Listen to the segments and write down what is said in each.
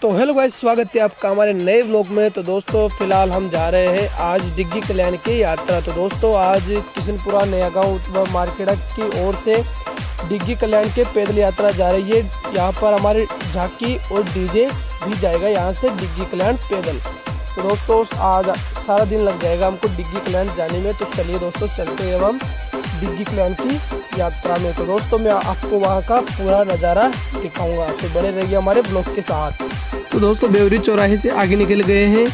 तो hello guys, स्वागत है आपका हमारे नए व्लॉग में। तो दोस्तों फिलहाल हम जा रहे हैं आज डिग्गी कल्याण की यात्रा। तो दोस्तों आज किशनपुरा नया गाँव व मार्केट की ओर से डिग्गी कल्याण के पैदल यात्रा जा रही है। यहाँ पर हमारे झांकी और डीजे भी जाएगा यहाँ से डिग्गी कल्याण पैदल। तो दोस्तों आज सारा दिन लग जाएगा हमको डिग्गी कल्याण जाने में। तो चलिए दोस्तों चलते हैं हम डिग्गी कल्याण की यात्रा में। तो दोस्तों मैं आपको वहाँ का पूरा नज़ारा दिखाऊंगा, तो बने रहिए हमारे ब्लॉग के साथ। तो दोस्तों बेवरी चौराहे से आगे निकल गए हैं,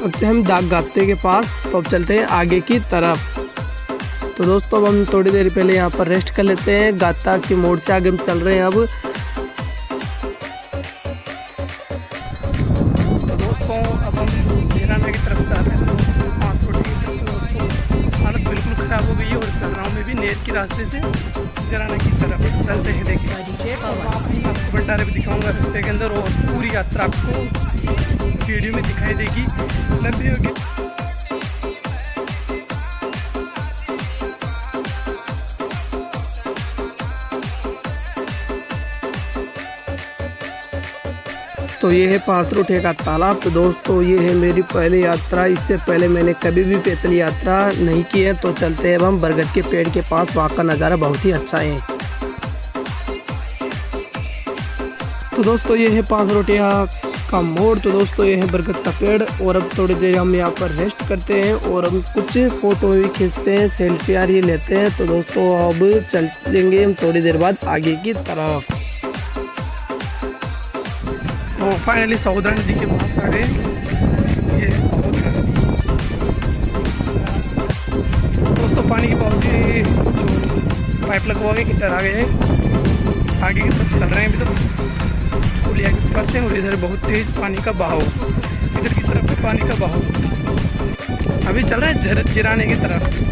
अब से हम दाग गाते के पास। तो अब चलते हैं आगे की तरफ। तो दोस्तों अब हम थोड़ी देर पहले यहाँ पर रेस्ट कर लेते हैं। गाता की मोड़ से आगे हम चल रहे हैं अब। तो दोस्तों अब हम वीराना की तरफ जा रहे हैं। हालत बिल्कुल ख़राब हो गई है और चल रहा हूँ मैं भी नेर के रास्ते से वीराना की तरफ चलते हैं। देखिए आपको भंडारे भी दिखाऊंगा रास्ते के अंदर, और पूरी यात्रा आपको वीडियो में दिखाई देगी, लंबी होगी। तो ये है पासरोठे का तालाब। तो दोस्तों ये है मेरी पहली यात्रा, इससे पहले मैंने कभी भी पैदल यात्रा नहीं की है। तो चलते हैं अब हम बरगद के पेड़ के पास, वहाँ का नज़ारा बहुत ही अच्छा है। तो दोस्तों ये है पासरोठे का मोड़। तो दोस्तों ये है बरगद का पेड़, और अब थोड़ी देर हम यहाँ पर रेस्ट करते हैं और हम कुछ फ़ोटो भी खींचते हैं, सेल्फी आ रही लेते हैं। तो दोस्तों अब चलेंगे हम थोड़ी देर बाद आगे की तरफ। तो फाइनली सौदा नदी के पास आ गए। ये दोस्तों पानी की बहुत ही पाइप लगवा के किधर आ गए, आगे की तरफ चल रहे हैं। अभी तो पुलिया के ऊपर से, और इधर बहुत तेज पानी का बहाव, इधर की तरफ भी पानी का बहाव अभी चल रहा है जिराने की तरफ।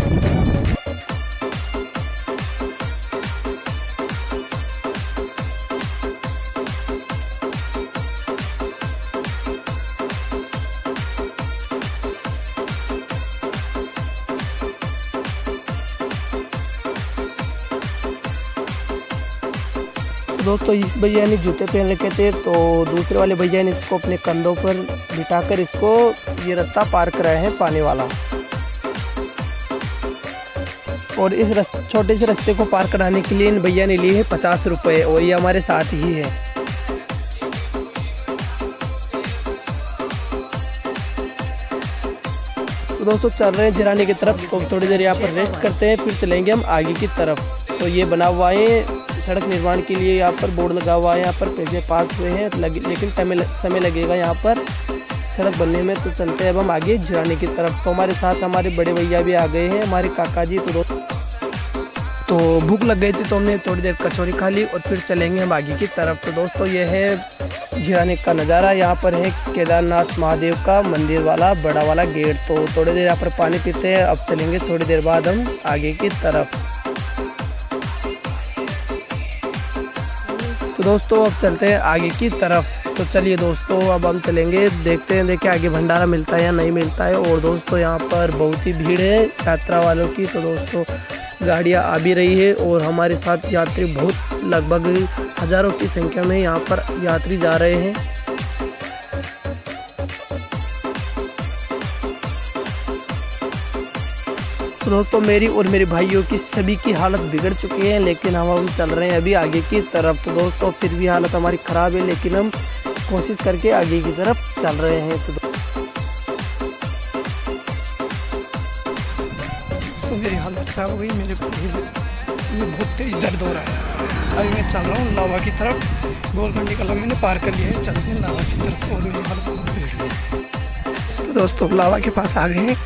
दोस्तों इस भैया ने जूते पहन रखे थे, तो दूसरे वाले भैया ने इसको अपने कंधों पर बिठाकर इसको ये रास्ता पार कराया है पानी वाला। और इस छोटे से रास्ते को पार कराने के लिए इन भैया ने लिए है 50 रुपये, और ये हमारे साथ ही है। तो दोस्तों चल रहे हैं जिराने की तरफ। तो थोड़ी देर यहाँ पर रेस्ट करते हैं, फिर चलेंगे हम आगे की तरफ। तो ये बना हुआ है सड़क निर्माण के लिए, यहाँ पर बोर्ड लगा हुआ है, यहाँ पर पैसे पास हुए हैं, लेकिन समय लगेगा यहाँ पर सड़क बनने में। तो चलते हैं अब हम आगे जिराने की तरफ। तो हमारे साथ हमारे बड़े भैया भी आ गए हैं, हमारे काका जी। तो भूख लग गई थी, तो हमने थोड़ी देर कचौरी खा ली और फिर चलेंगे हम आगे की तरफ। तो दोस्तों ये है जिराने का नज़ारा। यहाँ पर है केदारनाथ महादेव का मंदिर वाला बड़ा वाला गेट। तो थोड़ी देर यहाँ पर पानी पीते हैं, अब चलेंगे थोड़ी देर बाद हम आगे की तरफ। तो दोस्तों अब चलते हैं आगे की तरफ। तो चलिए दोस्तों अब हम चलेंगे, देखते हैं देखिए आगे भंडारा मिलता है या नहीं मिलता है। और दोस्तों यहाँ पर बहुत ही भीड़ है यात्रा वालों की। तो दोस्तों गाड़ियाँ आ भी रही है, और हमारे साथ यात्री बहुत लगभग हज़ारों की संख्या में यहाँ पर यात्री जा रहे हैं। तो दोस्तों मेरी और मेरे भाइयों की सभी की हालत बिगड़ चुकी है, लेकिन हम चल रहे हैं अभी आगे की तरफ। तो दोस्तों फिर भी हालत हमारी ख़राब है, लेकिन हम कोशिश करके आगे की तरफ चल रहे हैं। तो मेरी हालत ख़राब हो गई, मेरे बहुत तेज दर्द हो रहा है। अभी मैं चल रहा हूँ लावा की तरफ। गोलखंडी कला मैंने पार कर लिया है, चलते हैं लावा की तरफ। और मेरी हालत बहुत बिगड़। तो दोस्तों लावा के पास आ गए हैं,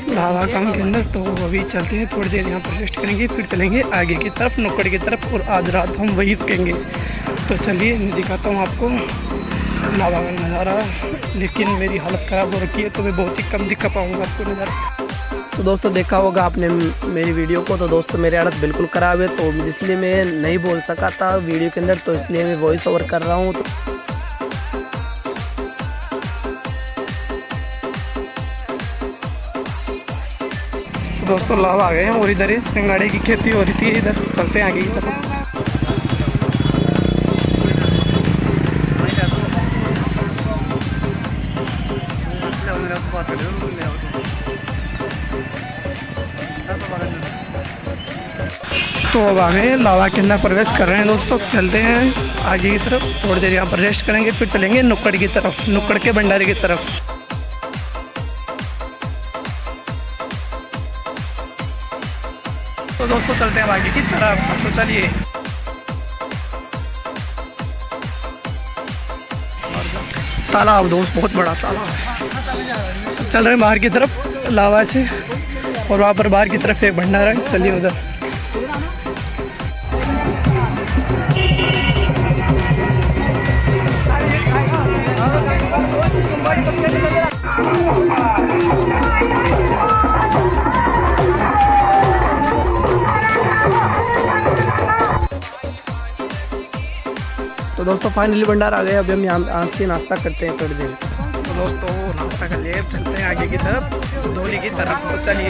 लावा गांव के अंदर। तो अभी चलते हैं, थोड़ी देर यहाँ पर रेस्ट करेंगे, फिर चलेंगे आगे की तरफ नुक्कड़ की तरफ, और आज रात हम वही रुकेंगे। तो चलिए मैं दिखाता हूँ आपको लावा का नज़ारा, लेकिन मेरी हालत ख़राब हो रखी है, तो मैं बहुत ही कम दिखा पाऊँगा आपको नज़ारा। तो दोस्तों देखा होगा आपने मेरी वीडियो को। तो दोस्तों मेरी हालत बिल्कुल ख़राब है, तो इसलिए मैं नहीं बोल सका था वीडियो के अंदर, तो इसलिए मैं वॉइस ओवर कर रहा हूँ। दोस्तों लाभ आ गए हैं, और इधर ही सिंगाड़े की खेती हो रही थी। इधर चलते हैं आगे की तरफ। अब हमें लावा के अंदर प्रवेश कर रहे हैं दोस्तों। चलते हैं आगे की तरफ, थोड़ी देर यहाँ पर रेस्ट करेंगे, फिर चलेंगे नुक्कड़ की तरफ, नुक्कड़ के भंडारे की तरफ। तो दोस्तों चलते हैं आगे की तरफ, तो चलिए। तालाब दोस्त, बहुत बड़ा तालाब। चल रहे हैं बाहर की तरफ लावा से, और वहाँ पर बाहर की तरफ एक भंडारा है, चलिए उधर। तो दोस्तों फाइनली भंडारा आ गए। अभी हम यहाँ से नाश्ता करते हैं थोड़ी देर। तो दोस्तों नाश्ता कर लिए, चलते हैं आगे की तरफ, धोली की तरफ। तो चलिए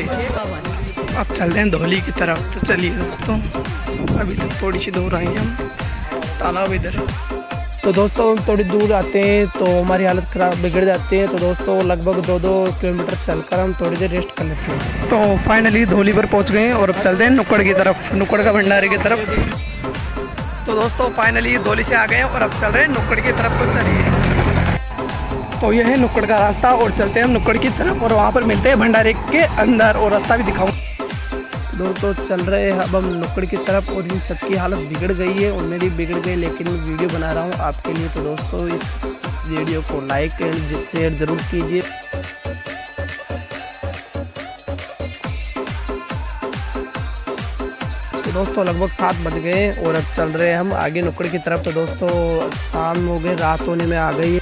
अब चलते हैं धोली की तरफ। तो चलिए दोस्तों, अभी तक थोड़ी सी दूर आएंगे हम, तालाब इधर। तो दोस्तों हम थोड़ी दूर आते हैं तो हमारी हालत खराब बिगड़ जाती है। तो दोस्तों लगभग 2-2 किलोमीटर चलकर हम थोड़ी देर रेस्ट कर लेते हैं। तो फाइनली धोली पर पहुंच गए और अब चलते हैं नुक्कड़ की तरफ, नुक्कड़ का भंडारे की तरफ। तो दोस्तों फाइनली धोली से आ गए और अब चल रहे हैं नुक्कड़ की तरफ। तो चलिए, तो यह है नुक्कड़ का रास्ता और चलते हैं हम नुक्कड़ की तरफ, और वहाँ पर मिलते हैं भंडारे के अंदर, और रास्ता भी दिखाऊँ। दोस्तों चल रहे हैं अब हम नुक्कड़ की तरफ, और इन सबकी हालत बिगड़ गई है और मेरी बिगड़ गई, लेकिन मैं वीडियो बना रहा हूँ आपके लिए। तो दोस्तों इस वीडियो को लाइक एंड शेयर ज़रूर कीजिए। तो दोस्तों लगभग 7 बज गए और अब चल रहे हैं हम आगे नुक्कड़ की तरफ। तो दोस्तों शाम हो गए, रात होने में आ गई है।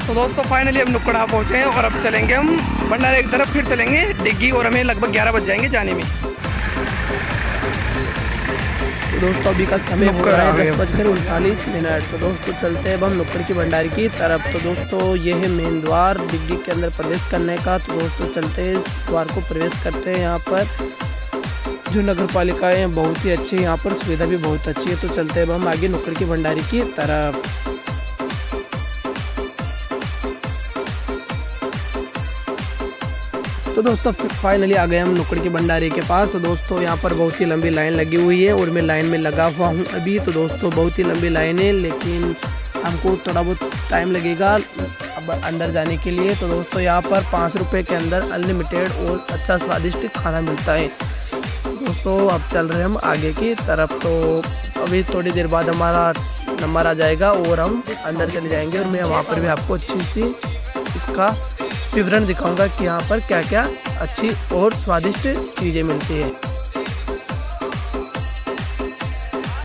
तो दोस्तों फाइनली हम नुक्कड़ा पहुँचे हैं और अब चलेंगे हम भंडारे की तरफ, फिर चलेंगे डिग्गी, और हमें लगभग 11 बज जाएंगे जाने में। तो दोस्तों अभी का समय हो रहा है 10:39। तो दोस्तों चलते हैं अब हम नुक्कड़ की भंडारी की तरफ। तो दोस्तों ये है मेन द्वार डिग्गी के अंदर प्रवेश करने का। तो दोस्तों चलते हैं द्वार को प्रवेश करते हैं। यहाँ पर जो नगर पालिका है बहुत ही अच्छी है, यहाँ पर सुविधा भी बहुत अच्छी है। तो चलते हैं अब हम आगे नुक्कड़ की भंडारी की तरफ। तो दोस्तों फाइनली आ गए हम नुक्कड़ की भंडारे के पास। तो दोस्तों यहाँ पर बहुत ही लंबी लाइन लगी हुई है और मैं लाइन में लगा हुआ हूँ अभी। तो दोस्तों बहुत ही लंबी लाइन है, लेकिन हमको थोड़ा बहुत टाइम लगेगा अब अंदर जाने के लिए। तो दोस्तों यहाँ पर 5 रुपये के अंदर अनलिमिटेड और अच्छा स्वादिष्ट खाना मिलता है। दोस्तों अब चल रहे हैं हम आगे की तरफ। तो अभी थोड़ी देर बाद हमारा नंबर आ जाएगा और हम अंदर चले जाएंगे, और मैं वहाँ पर भी आपको अच्छी सी इसका विवरण दिखाऊंगा कि यहाँ पर क्या क्या अच्छी और स्वादिष्ट चीज़ें मिलती है।